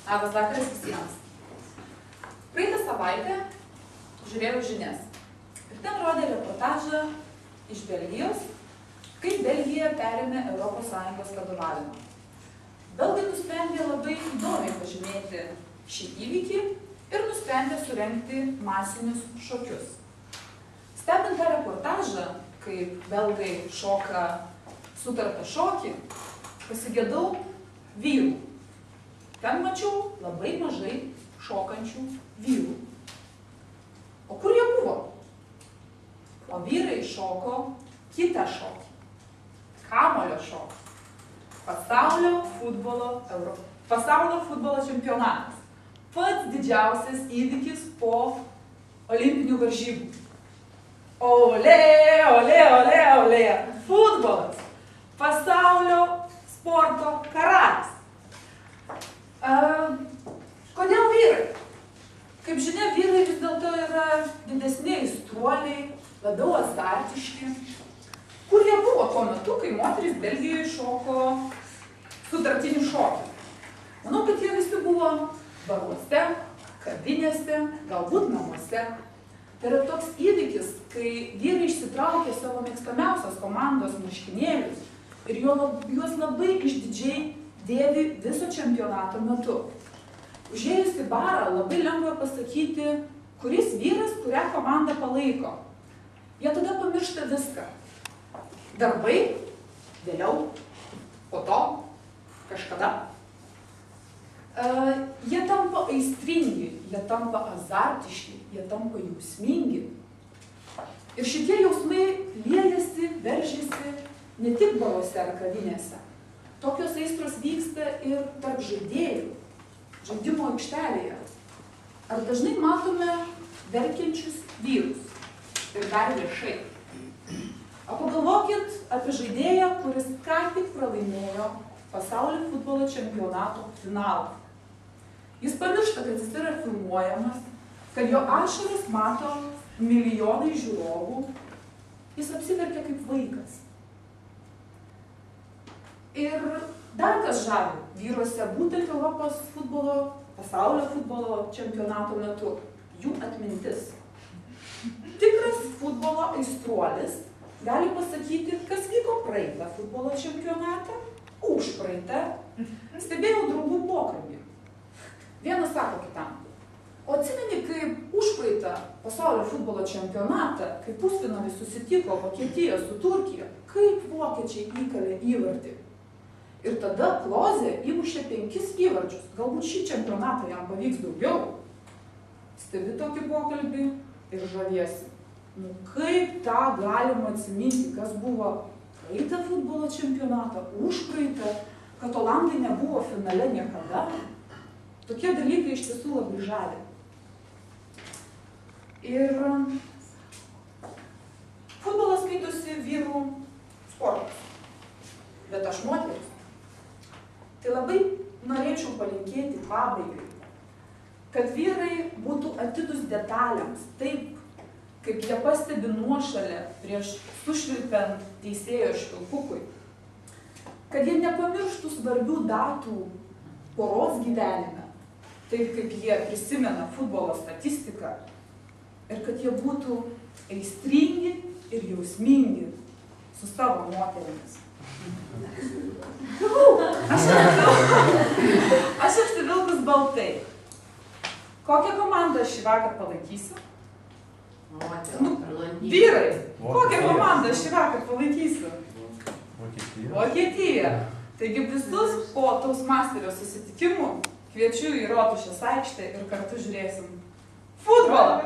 Labas vakaras visiems. Praeitą savaitę žiūrėjau žinias. Ir ten rodė reportažą iš Belgijos, kaip Belgija perėmė ES vadovavimą. Belgai nusprendė labai įdomiai pažymėti šį įvykį ir nusprendė surengti masinius šokius. Stebint tą reportažą, kaip belgai šoka sutartą šokį, pasigedau vyrų. Ten mačiau labai mažai šokančių vyrų. O kur jie buvo? O vyrai šoko kitą šokį. Kamuolio šokį. Pasaulio futbolo čempionatas. Pats didžiausias įvykis po olimpinių varžybų. Olė, olė, olė, olė. Futbolas. Pasaulio sporto karalis. Kodėl vyrai? Kaip žinia, vyrai vis dėlto yra didesni aistruoliai, labiau azartiški. Kur jie buvo tuo metu, kai moterys Belgijoje šoko sutartinį šokį? Manau, kad jie visi buvo baruose, kavinėse, galbūt namuose. Tai yra toks įvykis, kai vyrai išsitraukė savo mėgstamiausios komandos marškinėlius ir juos labai išdidžiai dėvi viso čempionato metu. Užėjus į barą labai lengva pasakyti, kuris vyras kurią komandą palaiko. Jie tada pamiršta viską. Darbai, vėliau, po to, kažkada. Jie tampa aistringi, jie tampa azartiški, jie tampa jausmingi. Ir šitie jausmai liejasi, veržiasi ne tik baruose ar kavinėse. Tokios aistros vyksta ir tarp žaidėjų, žaidimo aikštelėje. Ar dažnai matome verkiančius vyrus ir dar viešai? O pagalvokit apie žaidėją, kuris ką tik pralaimėjo pasaulio futbolo čempionato finalą. Jis pamiršta, kad jis yra filmuojamas, kad jo ašaras mato milijonai žiūrovų. Jis apsiverkia kaip vaikas. Ir dar kas žavi vyruose būtent Europos futbolo, pasaulio futbolo čempionato metu – jų atmintis. Tikras futbolo aistruolis gali pasakyti, kas vyko praeitą futbolo čempionatą, užpraeitą. Stebėjau draugų pokalbį. Vienas sako kitam: o atsimeni, kaip užpraeitą pasaulio futbolo čempionatą, kai pusfinalis susitiko Vokietija su Turkija, kaip vokiečiai įkalė įvartį. Ir tada Klozė įmušė 5 įvarčius. Galbūt šį čempionatą jam pavyks daugiau. Stebi tokį pokalbį ir žaviesi. Nu kaip tą galima atsiminti, kas buvo praeitą futbolo čempionatą, užpraeitą, kad olandai nebuvo finale niekada. Tokie dalykai iš tiesų labai žavi. Ir futbolas skaitosi vyrų sportas, bet aš moteris. Tai labai norėčiau palinkėti pabaigai, kad vyrai būtų atidūs detalėms, taip, kaip jie pastebi nuošalę prieš sušvilpiant teisėjo švilpukui. Kad jie nepamirštų svarbių datų poros gyvenime, taip kaip jie prisimena futbolo statistiką. Ir kad jie būtų aistringi ir jausmingi su savo moterimis. Aš apsivilkus baltai. Kokią komandą aš šį vakar palaikysiu? Vyrai, kokią komandą šį vakar palaikysiu? Vokietija. Taigi visus po Toastmasterio susitikimų kviečiu į Rotušės aikštę ir kartu žiūrėsim futbolą.